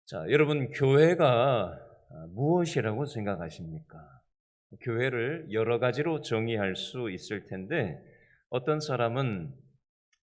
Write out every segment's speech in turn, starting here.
자, 여러분 교회가 무엇이라고 생각하십니까? 교회를 여러 가지로 정의할 수 있을 텐데 어떤 사람은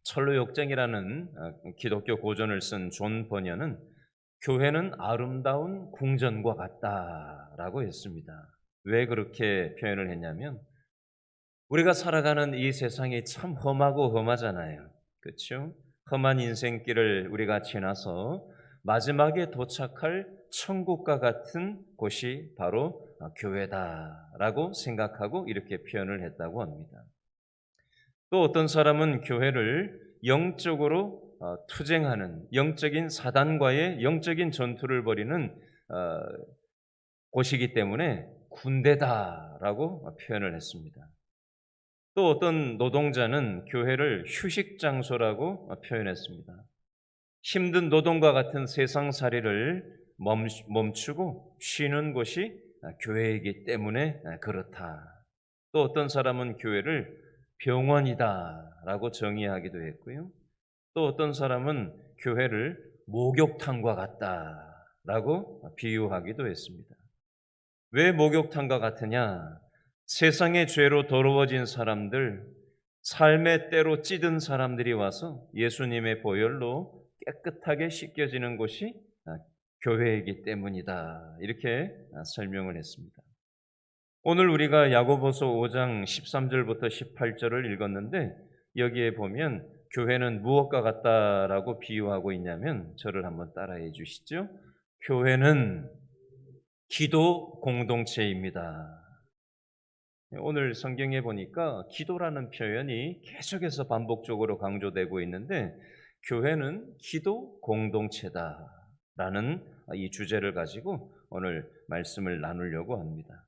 철로역정이라는 기독교 고전을 쓴 존 버녀는 교회는 아름다운 궁전과 같다라고 했습니다. 왜 그렇게 표현을 했냐면 우리가 살아가는 이 세상이 참 험하고 험하잖아요. 그렇죠? 험한 인생길을 우리가 지나서 마지막에 도착할 천국과 같은 곳이 바로 교회다라고 생각하고 이렇게 표현을 했다고 합니다. 또 어떤 사람은 교회를 영적으로 투쟁하는 영적인 사단과의 영적인 전투를 벌이는 곳이기 때문에 군대다라고 표현을 했습니다. 또 어떤 노동자는 교회를 휴식 장소라고 표현했습니다. 힘든 노동과 같은 세상살이를 멈추고 쉬는 곳이 교회이기 때문에 그렇다. 또 어떤 사람은 교회를 병원이다라고 정의하기도 했고요. 또 어떤 사람은 교회를 목욕탕과 같다라고 비유하기도 했습니다. 왜 목욕탕과 같으냐? 세상의 죄로 더러워진 사람들, 삶의 때로 찌든 사람들이 와서 예수님의 보혈로 깨끗하게 씻겨지는 곳이 교회이기 때문이다. 이렇게 설명을 했습니다. 오늘 우리가 야고보서 5장 13절부터 18절을 읽었는데 여기에 보면 교회는 무엇과 같다라고 비유하고 있냐면 저를 한번 따라해 주시죠. 교회는 기도 공동체입니다. 오늘 성경에 보니까 기도라는 표현이 계속해서 반복적으로 강조되고 있는데 교회는 기도 공동체다라는 이 주제를 가지고 오늘 말씀을 나누려고 합니다.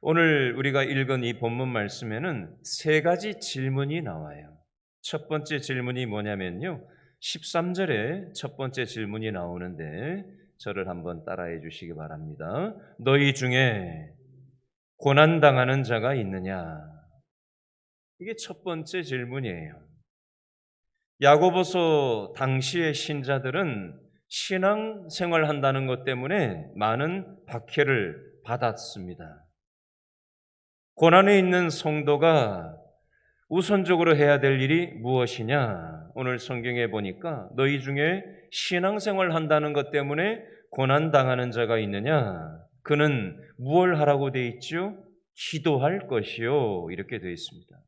오늘 우리가 읽은 이 본문 말씀에는 세 가지 질문이 나와요. 첫 번째 질문이 뭐냐면요. 13절에 첫 번째 질문이 나오는데 저를 한번 따라해 주시기 바랍니다. 너희 중에 고난당하는 자가 있느냐? 이게 첫 번째 질문이에요. 야고보서 당시의 신자들은 신앙 생활한다는 것 때문에 많은 박해를 받았습니다. 고난에 있는 성도가 우선적으로 해야 될 일이 무엇이냐? 오늘 성경에 보니까 너희 중에 신앙생활 한다는 것 때문에 고난당하는 자가 있느냐? 그는 무엇을 하라고 되어 있죠? 기도할 것이요. 이렇게 되어 있습니다.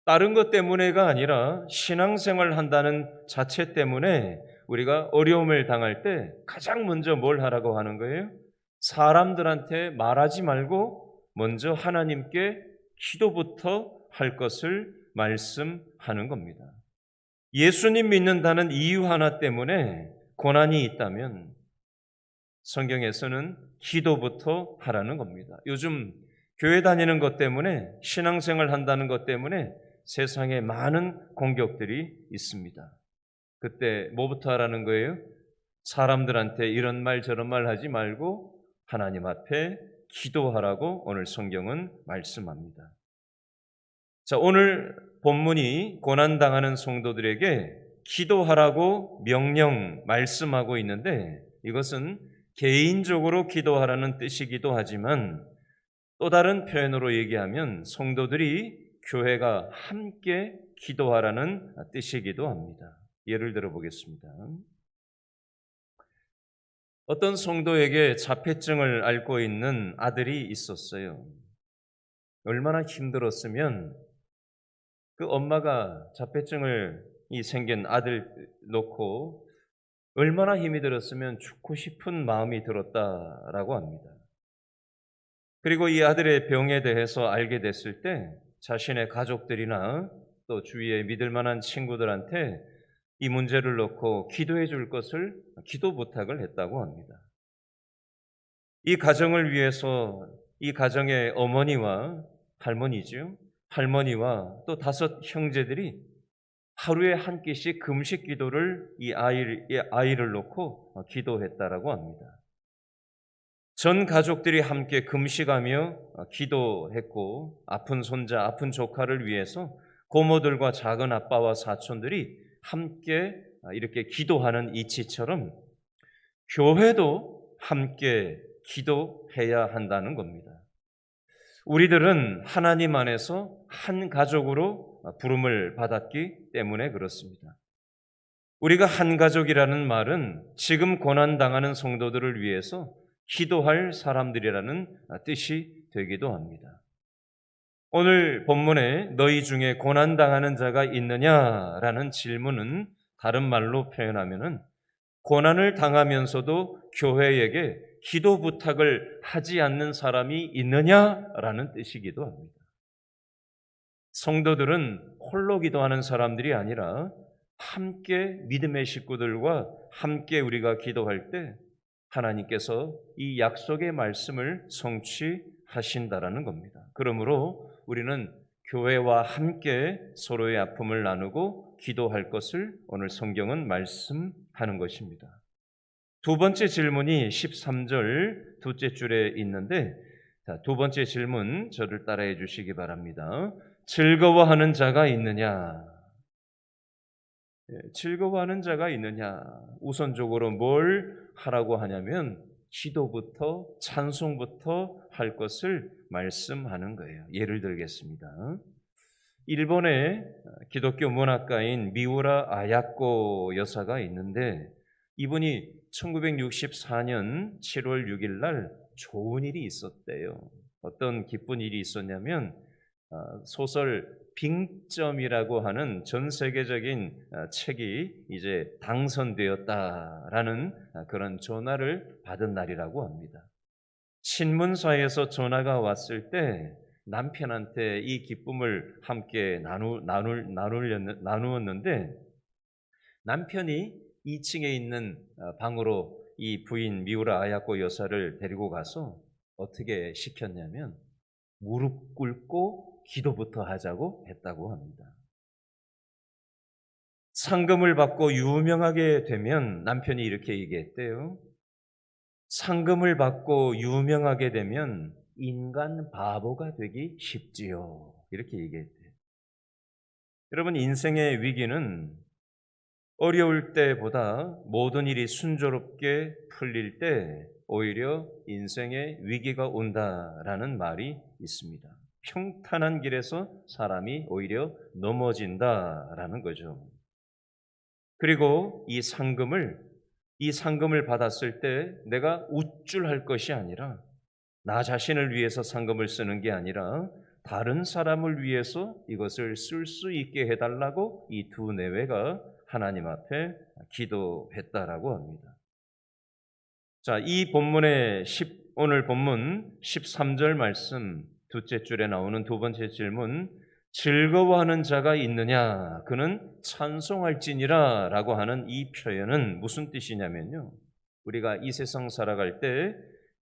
다른 것 때문에가 아니라 신앙생활 한다는 자체 때문에 우리가 어려움을 당할 때 가장 먼저 뭘 하라고 하는 거예요? 사람들한테 말하지 말고 먼저 하나님께 기도부터 할 것을 말씀하는 겁니다. 예수님 믿는다는 이유 하나 때문에 고난이 있다면 성경에서는 기도부터 하라는 겁니다. 요즘 교회 다니는 것 때문에 신앙생활 한다는 것 때문에 세상에 많은 공격들이 있습니다. 그때 뭐부터 하라는 거예요? 사람들한테 이런 말 저런 말 하지 말고 하나님 앞에 기도하라고 오늘 성경은 말씀합니다. 자, 오늘 본문이 고난당하는 성도들에게 기도하라고 명령 말씀하고 있는데 이것은 개인적으로 기도하라는 뜻이기도 하지만 또 다른 표현으로 얘기하면 성도들이 교회가 함께 기도하라는 뜻이기도 합니다. 예를 들어 보겠습니다. 어떤 성도에게 자폐증을 앓고 있는 아들이 있었어요. 얼마나 힘들었으면 그 엄마가 자폐증을 생긴 아들 놓고 얼마나 힘이 들었으면 죽고 싶은 마음이 들었다라고 합니다. 그리고 이 아들의 병에 대해서 알게 됐을 때 자신의 가족들이나 또 주위의 믿을 만한 친구들한테 이 문제를 놓고 기도해 줄 것을 기도 부탁을 했다고 합니다. 이 가정을 위해서 이 가정의 어머니와 할머니죠. 할머니와 또 5 형제들이 하루에 한 끼씩 금식 기도를 이 아이를 놓고 기도했다라고 합니다. 전 가족들이 함께 금식하며 기도했고 아픈 손자, 아픈 조카를 위해서 고모들과 작은 아빠와 사촌들이 함께 이렇게 기도하는 이치처럼 교회도 함께 기도해야 한다는 겁니다. 우리들은 하나님 안에서 한 가족으로 부름을 받았기 때문에 그렇습니다. 우리가 한 가족이라는 말은 지금 고난당하는 성도들을 위해서 기도할 사람들이라는 뜻이 되기도 합니다. 오늘 본문에 너희 중에 고난당하는 자가 있느냐라는 질문은 다른 말로 표현하면은 고난을 당하면서도 교회에게 기도 부탁을 하지 않는 사람이 있느냐라는 뜻이기도 합니다. 성도들은 홀로 기도하는 사람들이 아니라 함께 믿음의 식구들과 함께 우리가 기도할 때 하나님께서 이 약속의 말씀을 성취하신다라는 겁니다. 그러므로 우리는 교회와 함께 서로의 아픔을 나누고 기도할 것을 오늘 성경은 말씀하는 것입니다. 두 번째 질문이 13절 둘째 줄에 있는데, 두 번째 질문 저를 따라해 주시기 바랍니다. 즐거워하는 자가 있느냐? 즐거워하는 자가 있느냐? 우선적으로 뭘 하라고 하냐면 기도부터 찬송부터 할 것을 말씀하는 거예요. 예를 들겠습니다. 일본의 기독교 문학가인 미우라 아야코 여사가 있는데 이분이 1964년 7월 6일 날 좋은 일이 있었대요. 어떤 기쁜 일이 있었냐면 소설 빙점이라고 하는 전 세계적인 책이 이제 당선되었다라는 그런 전화를 받은 날이라고 합니다. 신문사에서 전화가 왔을 때 남편한테 이 기쁨을 함께 나누었는데 남편이 2층에 있는 방으로 이 부인 미우라 아야코 여사를 데리고 가서 어떻게 시켰냐면 무릎 꿇고 기도부터 하자고 했다고 합니다. 상금을 받고 유명하게 되면 남편이 이렇게 얘기했대요. 상금을 받고 유명하게 되면 인간 바보가 되기 쉽지요. 이렇게 얘기했대요. 여러분, 인생의 위기는 어려울 때보다 모든 일이 순조롭게 풀릴 때 오히려 인생의 위기가 온다라는 말이 있습니다. 평탄한 길에서 사람이 오히려 넘어진다라는 거죠. 그리고 이 상금을 받았을 때 내가 우쭐할 것이 아니라 나 자신을 위해서 상금을 쓰는 게 아니라 다른 사람을 위해서 이것을 쓸 수 있게 해달라고 이 두 내외가 하나님 앞에 기도했다라고 합니다. 자, 이 본문의 오늘 본문 13절 말씀 둘째 줄에 나오는 두 번째 질문, 즐거워하는 자가 있느냐? 그는 찬송할지니라 라고 하는 이 표현은 무슨 뜻이냐면요, 우리가 이 세상 살아갈 때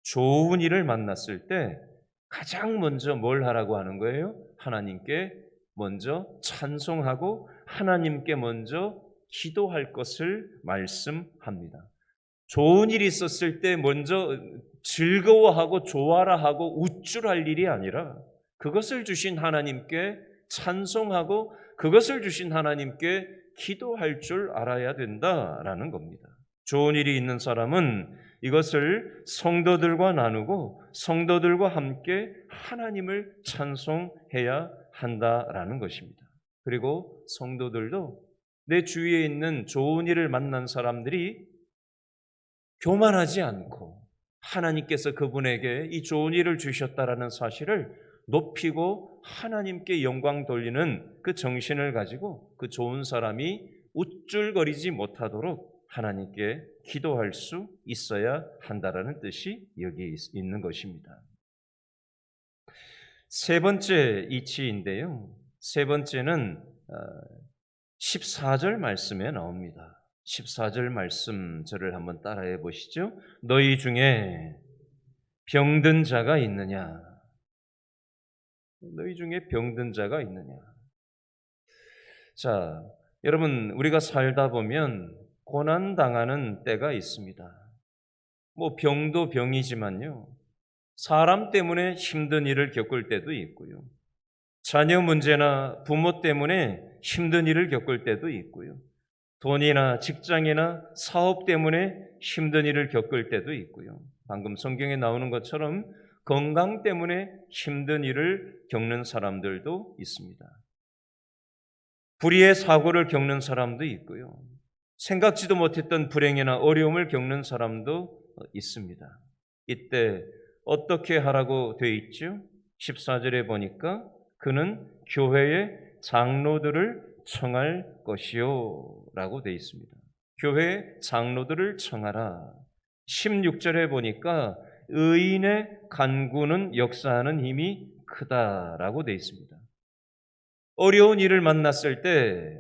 좋은 일을 만났을 때 가장 먼저 뭘 하라고 하는 거예요? 하나님께 먼저 찬송하고 하나님께 먼저 기도할 것을 말씀합니다. 좋은 일이 있었을 때 먼저 즐거워하고 좋아라 하고 우쭐할 일이 아니라 그것을 주신 하나님께 찬송하고 그것을 주신 하나님께 기도할 줄 알아야 된다라는 겁니다. 좋은 일이 있는 사람은 이것을 성도들과 나누고 성도들과 함께 하나님을 찬송해야 한다라는 것입니다. 그리고 성도들도 내 주위에 있는 좋은 일을 만난 사람들이 교만하지 않고 하나님께서 그분에게 이 좋은 일을 주셨다라는 사실을 높이고 하나님께 영광 돌리는 그 정신을 가지고 그 좋은 사람이 우쭐거리지 못하도록 하나님께 기도할 수 있어야 한다라는 뜻이 여기 있는 것입니다. 세 번째 이치인데요. 세 번째는 14절 말씀에 나옵니다. 14절 말씀 저를 한번 따라해 보시죠. 너희 중에 병든 자가 있느냐? 너희 중에 병든 자가 있느냐? 자, 여러분, 우리가 살다 보면 고난당하는 때가 있습니다. 병도 병이지만요, 사람 때문에 힘든 일을 겪을 때도 있고요, 자녀 문제나 부모 때문에 힘든 일을 겪을 때도 있고요, 돈이나 직장이나 사업 때문에 힘든 일을 겪을 때도 있고요. 방금 성경에 나오는 것처럼 건강 때문에 힘든 일을 겪는 사람들도 있습니다. 불의의 사고를 겪는 사람도 있고요. 생각지도 못했던 불행이나 어려움을 겪는 사람도 있습니다. 이때 어떻게 하라고 되어 있죠? 14절에 보니까 그는 교회의 장로들을 청할 것이요 라고 되어 있습니다. 교회의 장로들을 청하라. 16절에 보니까 의인의 간구는 역사하는 힘이 크다라고 되어 있습니다. 어려운 일을 만났을 때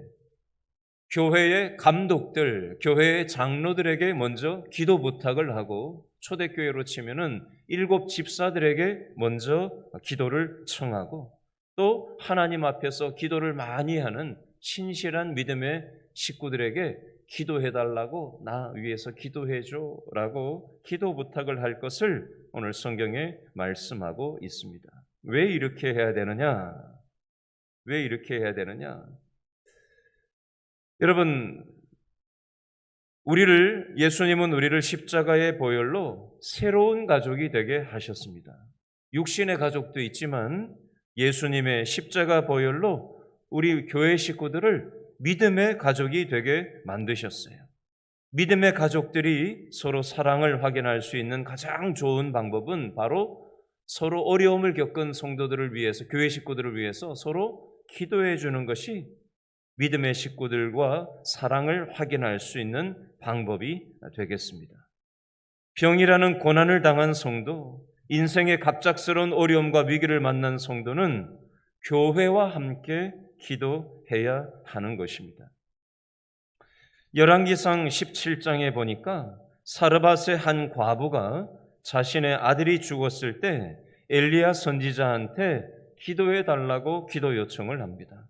교회의 감독들, 교회의 장로들에게 먼저 기도 부탁을 하고, 초대교회로 치면은 7 집사들에게 먼저 기도를 청하고, 또 하나님 앞에서 기도를 많이 하는 신실한 믿음의 식구들에게 기도해달라고, 나 위해서 기도해줘 라고 기도 부탁을 할 것을 오늘 성경에 말씀하고 있습니다. 왜 이렇게 해야 되느냐? 왜 이렇게 해야 되느냐? 여러분, 예수님은 우리를 십자가의 보혈로 새로운 가족이 되게 하셨습니다. 육신의 가족도 있지만 예수님의 십자가 보혈로 우리 교회 식구들을 믿음의 가족이 되게 만드셨어요. 믿음의 가족들이 서로 사랑을 확인할 수 있는 가장 좋은 방법은 바로 서로 어려움을 겪은 성도들을 위해서, 교회 식구들을 위해서 서로 기도해 주는 것이 믿음의 식구들과 사랑을 확인할 수 있는 방법이 되겠습니다. 병이라는 고난을 당한 성도, 인생의 갑작스러운 어려움과 위기를 만난 성도는 교회와 함께 기도해야 하는 것입니다. 열왕기상 17장에 보니까 사르밧의 한 과부가 자신의 아들이 죽었을 때 엘리야 선지자한테 기도해 달라고 기도 요청을 합니다.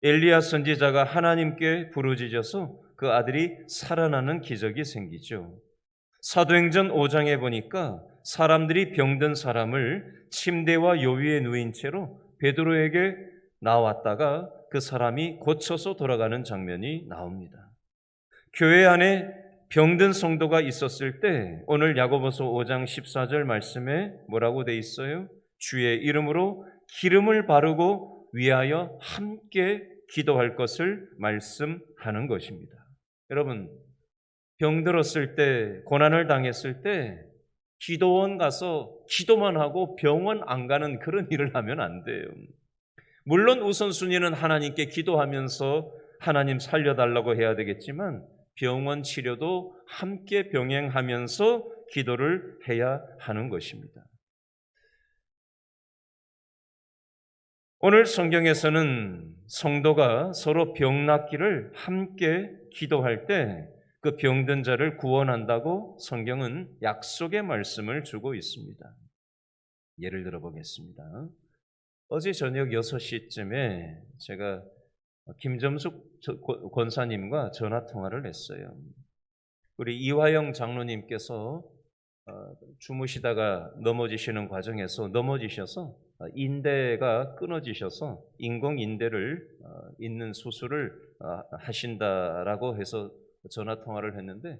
엘리야 선지자가 하나님께 부르짖어서 그 아들이 살아나는 기적이 생기죠. 사도행전 5장에 보니까 사람들이 병든 사람을 침대와 요위에 누인 채로 베드로에게 나왔다가 그 사람이 고쳐서 돌아가는 장면이 나옵니다. 교회 안에 병든 성도가 있었을 때 오늘 야고보서 5장 14절 말씀에 뭐라고 돼 있어요? 주의 이름으로 기름을 바르고 위하여 함께 기도할 것을 말씀하는 것입니다. 여러분, 병들었을 때, 고난을 당했을 때 기도원 가서 기도만 하고 병원 안 가는 그런 일을 하면 안 돼요. 물론 우선순위는 하나님께 기도하면서 하나님 살려달라고 해야 되겠지만 병원 치료도 함께 병행하면서 기도를 해야 하는 것입니다. 오늘 성경에서는 성도가 서로 병 낫기를 함께 기도할 때 그 병든 자를 구원한다고 성경은 약속의 말씀을 주고 있습니다. 예를 들어 보겠습니다. 어제 저녁 6시쯤에 제가 김점숙 권사님과 전화 통화를 했어요. 우리 이화영 장로님께서 주무시다가 넘어지셔서 인대가 끊어지셔서 인공인대를 있는 수술을 하신다라고 해서 전화 통화를 했는데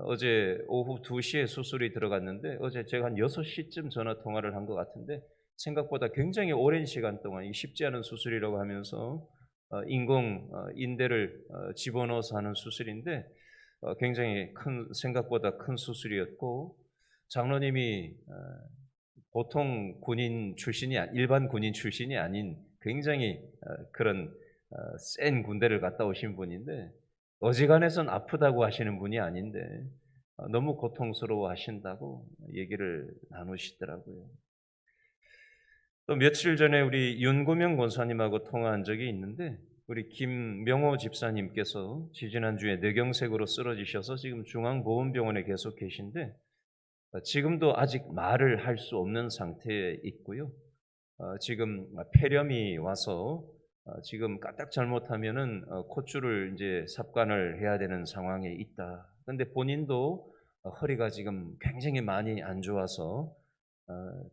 어제 오후 2시에 수술이 들어갔는데 어제 제가 한 6시쯤 전화 통화를 한 것 같은데 생각보다 굉장히 오랜 시간 동안 쉽지 않은 수술이라고 하면서 인공인대를 집어넣어서 하는 수술인데 굉장히 생각보다 큰 수술이었고 장로님이 보통 일반 군인 출신이 아닌 굉장히 그런 센 군대를 갔다 오신 분인데 어지간해선 아프다고 하시는 분이 아닌데 너무 고통스러워 하신다고 얘기를 나누시더라고요. 또 며칠 전에 우리 윤구명 권사님하고 통화한 적이 있는데 우리 김명호 집사님께서 지지난주에 뇌경색으로 쓰러지셔서 지금 중앙보훈병원에 계속 계신데 지금도 아직 말을 할 수 없는 상태에 있고요. 지금 폐렴이 와서 지금 까딱 잘못하면은 콧줄을 이제 삽관을 해야 되는 상황에 있다. 그런데 본인도 허리가 지금 굉장히 많이 안 좋아서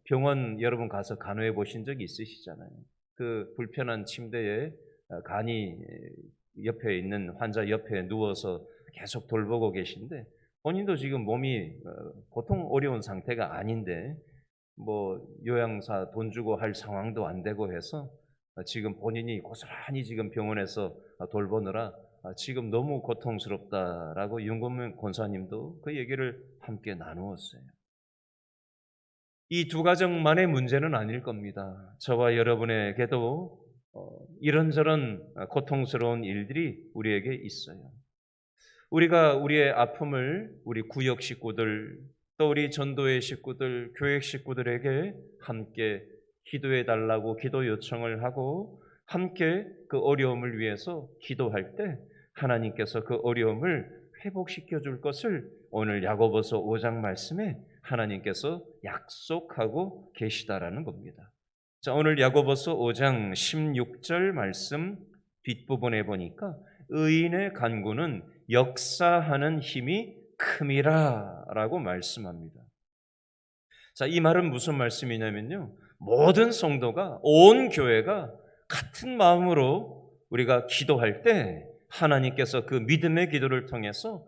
병원 여러분 가서 간호해 보신 적이 있으시잖아요. 그 불편한 침대에 간이 옆에 있는 환자 옆에 누워서 계속 돌보고 계신데 본인도 지금 몸이 보통 어려운 상태가 아닌데 뭐 요양사 돈 주고 할 상황도 안 되고 해서 지금 본인이 고스란히 지금 병원에서 돌보느라 지금 너무 고통스럽다라고 윤건명 권사님도 그 얘기를 함께 나누었어요. 이 두 가정만의 문제는 아닐 겁니다. 저와 여러분에게도 이런저런 고통스러운 일들이 우리에게 있어요. 우리가 우리의 아픔을 우리 구역 식구들, 또 우리 전도회 식구들, 교회 식구들에게 함께 기도해 달라고 기도 요청을 하고 함께 그 어려움을 위해서 기도할 때 하나님께서 그 어려움을 회복시켜 줄 것을 오늘 야고보서 5장 말씀에 하나님께서 약속하고 계시다라는 겁니다. 자, 오늘 야고보서 5장 16절 말씀 뒷부분에 보니까 의인의 간구는 역사하는 힘이 큼이라라고 말씀합니다. 자, 이 말은 무슨 말씀이냐면요. 모든 성도가 온 교회가 같은 마음으로 우리가 기도할 때 하나님께서 그 믿음의 기도를 통해서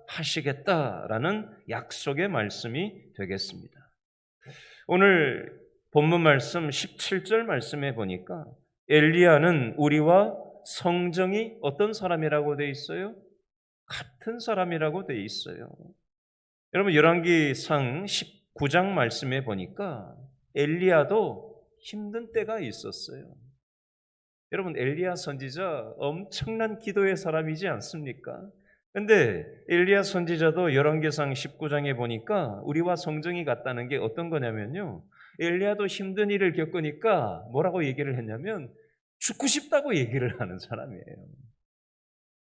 역사하시겠다라는 약속의 말씀이 되겠습니다. 오늘 본문 말씀 17절 말씀에 보니까 엘리야는 우리와 성정이 어떤 사람이라고 되어 있어요? 같은 사람이라고 되어 있어요. 여러분 열왕기상 19장 말씀에 보니까 엘리야도 힘든 때가 있었어요. 여러분 엘리야 선지자 엄청난 기도의 사람이지 않습니까? 근데 엘리야 선지자도 열왕기상 19장에 보니까 우리와 성정이 같다는 게 어떤 거냐면요. 엘리야도 힘든 일을 겪으니까 뭐라고 얘기를 했냐면 죽고 싶다고 얘기를 하는 사람이에요.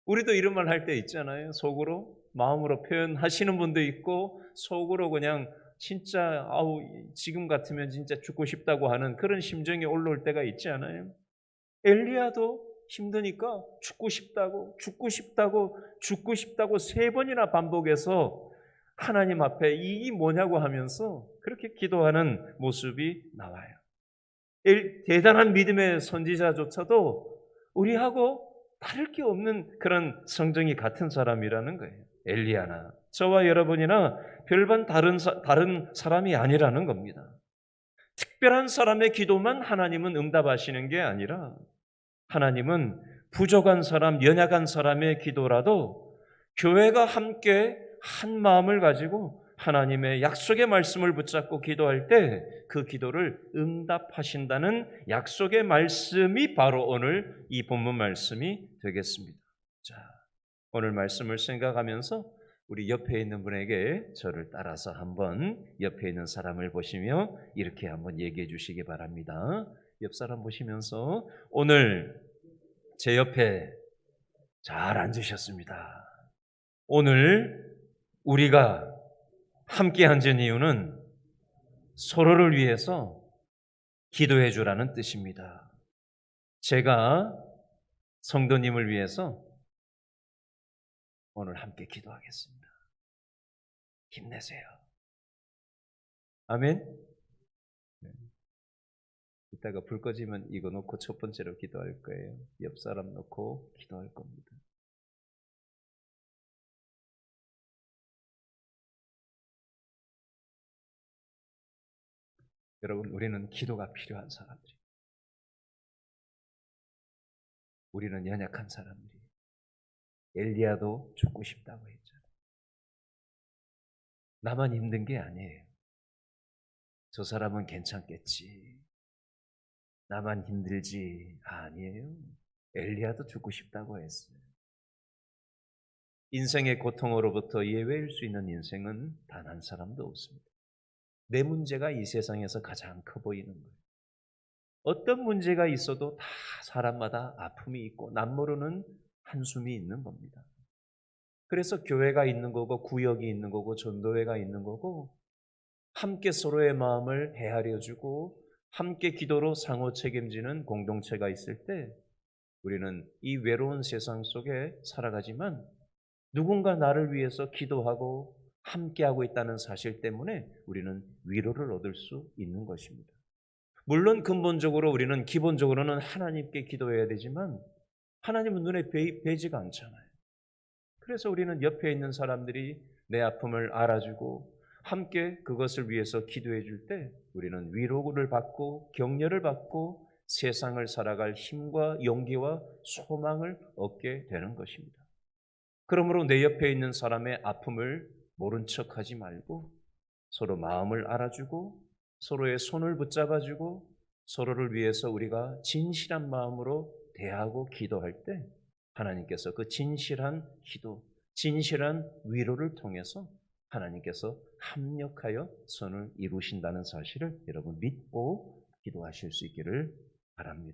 우리도 이런 말 할 때 있잖아요. 속으로 마음으로 표현하시는 분도 있고 속으로 그냥 진짜 아우 지금 같으면 진짜 죽고 싶다고 하는 그런 심정이 올라올 때가 있지 않아요? 엘리야도 힘드니까 죽고 싶다고 죽고 싶다고 죽고 싶다고 3번이나 반복해서 하나님 앞에 이게 뭐냐고 하면서 그렇게 기도하는 모습이 나와요. 대단한 믿음의 선지자조차도 우리하고 다를 게 없는 그런 성정이 같은 사람이라는 거예요. 엘리야나 저와 여러분이나 별반 다른 사람이 아니라는 겁니다. 특별한 사람의 기도만 하나님은 응답하시는 게 아니라 하나님은 부족한 사람, 연약한 사람의 기도라도 교회가 함께 한 마음을 가지고 하나님의 약속의 말씀을 붙잡고 기도할 때 그 기도를 응답하신다는 약속의 말씀이 바로 오늘 이 본문 말씀이 되겠습니다. 자, 오늘 말씀을 생각하면서 우리 옆에 있는 분에게 저를 따라서 한번 옆에 있는 사람을 보시며 이렇게 한번 얘기해 주시기 바랍니다. 옆 사람 보시면서 오늘 제 옆에 잘 앉으셨습니다. 오늘 우리가 함께 앉은 이유는 서로를 위해서 기도해 주라는 뜻입니다. 제가 성도님을 위해서 오늘 함께 기도하겠습니다. 힘내세요. 아멘. 이따가 불 꺼지면 이거 놓고 첫 번째로 기도할 거예요. 옆 사람 놓고 기도할 겁니다. 여러분, 우리는 기도가 필요한 사람들이에요. 우리는 연약한 사람들이에요. 엘리야도 죽고 싶다고 했잖아요. 나만 힘든 게 아니에요. 저 사람은 괜찮겠지. 나만 힘들지. 아니에요. 엘리야도 죽고 싶다고 했어요. 인생의 고통으로부터 예외일 수 있는 인생은 단 한 사람도 없습니다. 내 문제가 이 세상에서 가장 커 보이는 거예요. 어떤 문제가 있어도 다 사람마다 아픔이 있고 남모르는 한숨이 있는 겁니다. 그래서 교회가 있는 거고 구역이 있는 거고 전도회가 있는 거고 함께 서로의 마음을 헤아려 주고 함께 기도로 상호 책임지는 공동체가 있을 때 우리는 이 외로운 세상 속에 살아가지만 누군가 나를 위해서 기도하고 함께하고 있다는 사실 때문에 우리는 위로를 얻을 수 있는 것입니다. 물론 근본적으로 우리는 기본적으로는 하나님께 기도해야 되지만 하나님은 눈에 뵈지가 않잖아요. 그래서 우리는 옆에 있는 사람들이 내 아픔을 알아주고 함께 그것을 위해서 기도해 줄 때 우리는 위로를 받고 격려를 받고 세상을 살아갈 힘과 용기와 소망을 얻게 되는 것입니다. 그러므로 내 옆에 있는 사람의 아픔을 모른 척하지 말고 서로 마음을 알아주고 서로의 손을 붙잡아주고 서로를 위해서 우리가 진실한 마음으로 대하고 기도할 때 하나님께서 그 진실한 기도, 진실한 위로를 통해서 하나님께서 합력하여 선을 이루신다는 사실을 여러분 믿고 기도하실 수 있기를 바랍니다.